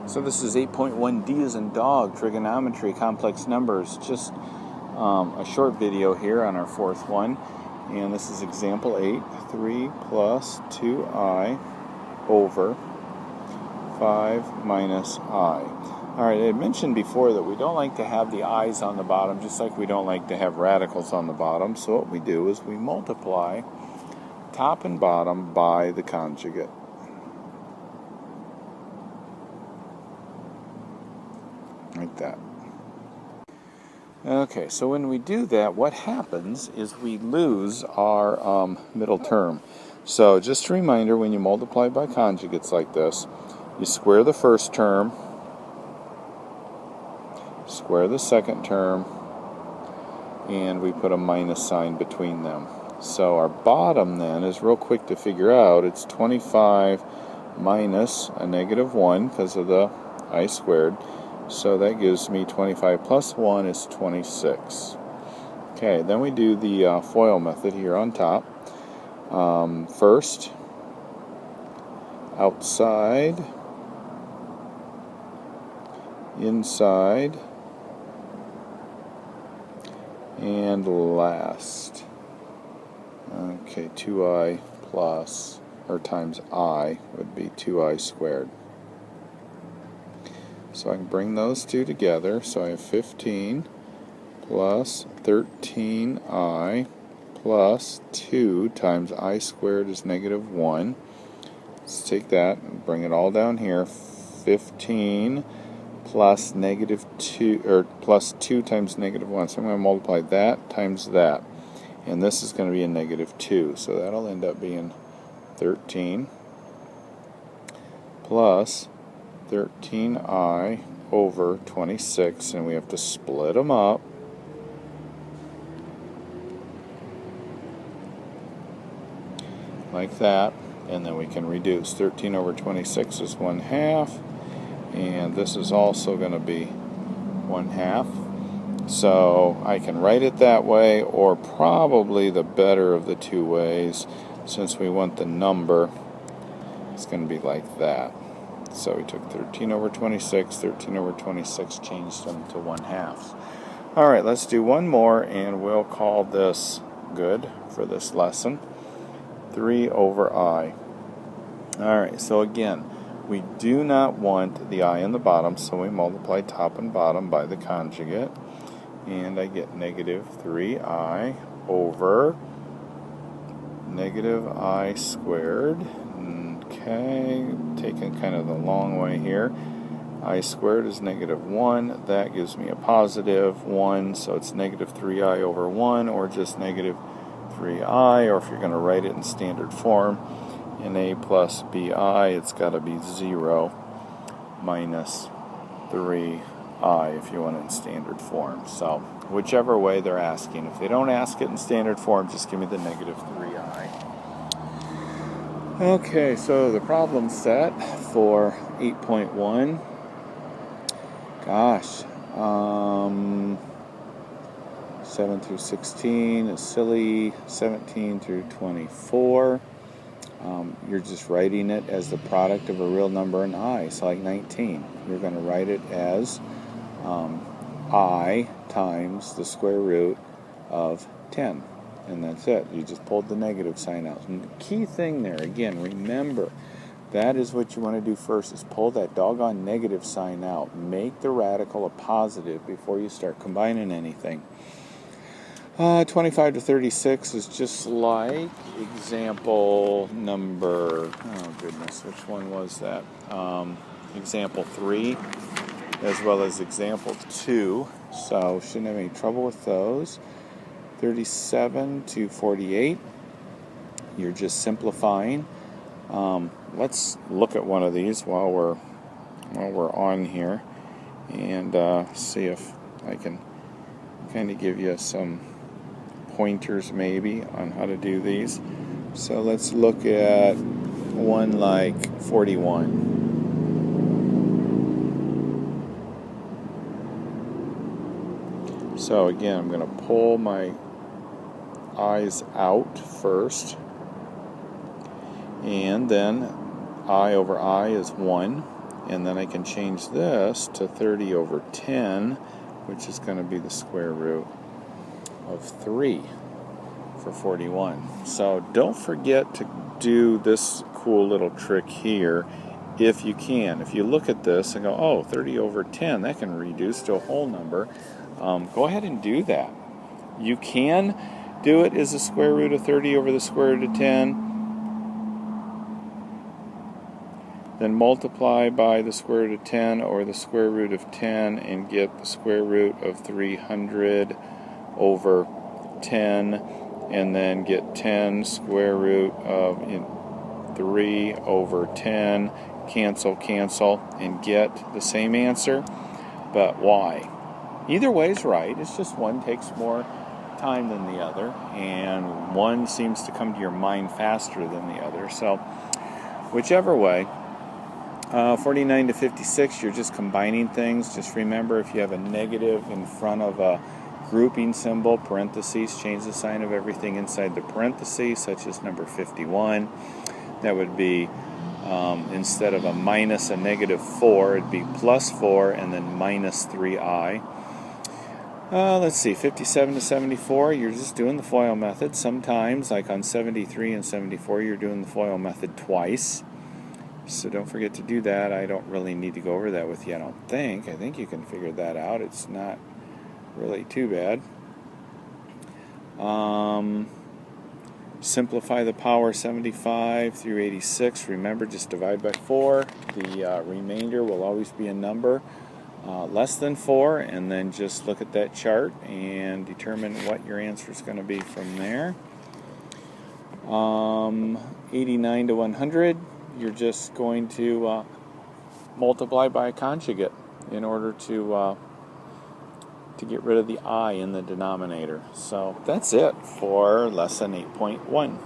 So this is 8.1D as in dog, trigonometry, complex numbers. Just a short video here on our fourth one. And this is example 8, 3 plus 2i over 5 minus I. Alright, I had mentioned before that we don't like to have the i's on the bottom, just like we don't like to have radicals on the bottom. So what we do is we multiply top and bottom by the conjugate. Like that. Okay, so when we do that, what happens is we lose our middle term. So just a reminder, when you multiply by conjugates like this, you square the first term, square the second term, and we put a minus sign between them. So our bottom then is real quick to figure out. It's 25 minus a negative 1 because of the I squared. So that gives me 25 plus 1 is 26. Okay, then we do the FOIL method here on top. First, outside, inside, and last. Okay, 2i plus, or times I would be 2i squared. So I can bring those two together. So I have 15 plus 13i plus 2 times I squared is negative 1. Let's take that and bring it all down here. 15 plus negative 2, or plus 2 times negative 1. So I'm going to multiply that times that. And this is going to be a negative 2. So that'll end up being 13 plus 13i over 26, and we have to split them up. Like that, and then we can reduce. 13 over 26 is 1/2, and this is also going to be 1/2. So I can write it that way, or probably the better of the two ways, since we want the number, it's going to be like that. So we took 13 over 26, 13 over 26, changed them to 1/2. All right, let's do one more, and we'll call this good for this lesson. 3 over I. All right, so again, we do not want the I in the bottom, so we multiply top and bottom by the conjugate. And I get negative 3i over negative I squared. Okay, taking kind of the long way here. I squared is negative 1. That gives me a positive 1, so it's negative 3i over 1, or just negative 3i, or if you're going to write it in standard form, in a plus bi, it's got to be 0 minus 3i if you want it in standard form. So whichever way they're asking. If they don't ask it in standard form, just give me the negative 3i. Okay, so the problem set for 8.1, gosh, 7 through 16 is silly, 17 through 24, you're just writing it as the product of a real number and I, so like 19. You're going to write it as I times the square root of 10. And that's it. You just pulled the negative sign out. And the key thing there, again, remember, that is what you want to do first, is pull that doggone negative sign out. Make the radical a positive before you start combining anything. 25 to 36 is just like example number, oh goodness, which one was that? Example 3, as well as example 2. So shouldn't have any trouble with those. 37 to 48, you're just simplifying. Let's look at one of these while we're on here, and see if I can kind of give you some pointers maybe on how to do these. So let's look at one like 41. So again, I'm going to pull my i's out first, and then I over I is 1. And then I can change this to 30 over 10, which is going to be the square root of 3 for 41. So don't forget to do this cool little trick here if you can. If you look at this and go, oh, 30 over 10, that can reduce to a whole number, go ahead and do that. You can do it as the square root of 30 over the square root of 10, then multiply by the square root of 10 or the square root of 10 and get the square root of 300 over 10, and then get 10 square root of 3 over 10, cancel, and get the same answer. But why? Either way is right. It's just one takes more time than the other, and one seems to come to your mind faster than the other. So whichever way, 49 to 56, you're just combining things. Just remember, if you have a negative in front of a grouping symbol, parentheses, change the sign of everything inside the parentheses, such as number 51. That would be, instead of a minus a negative 4, it'd be plus 4 and then minus 3i. Let's see, 57 to 74, you're just doing the FOIL method. Sometimes, like on 73 and 74, you're doing the FOIL method twice. So don't forget to do that. I don't really need to go over that with you, I don't think. I think you can figure that out. It's not really too bad. Simplify the power 75 through 86. Remember, just divide by 4. The remainder will always be a number less than 4, and then just look at that chart and determine what your answer is going to be from there. 89 to 100. You're just going to multiply by a conjugate in order to get rid of the I in the denominator. So that's it for lesson 8.1.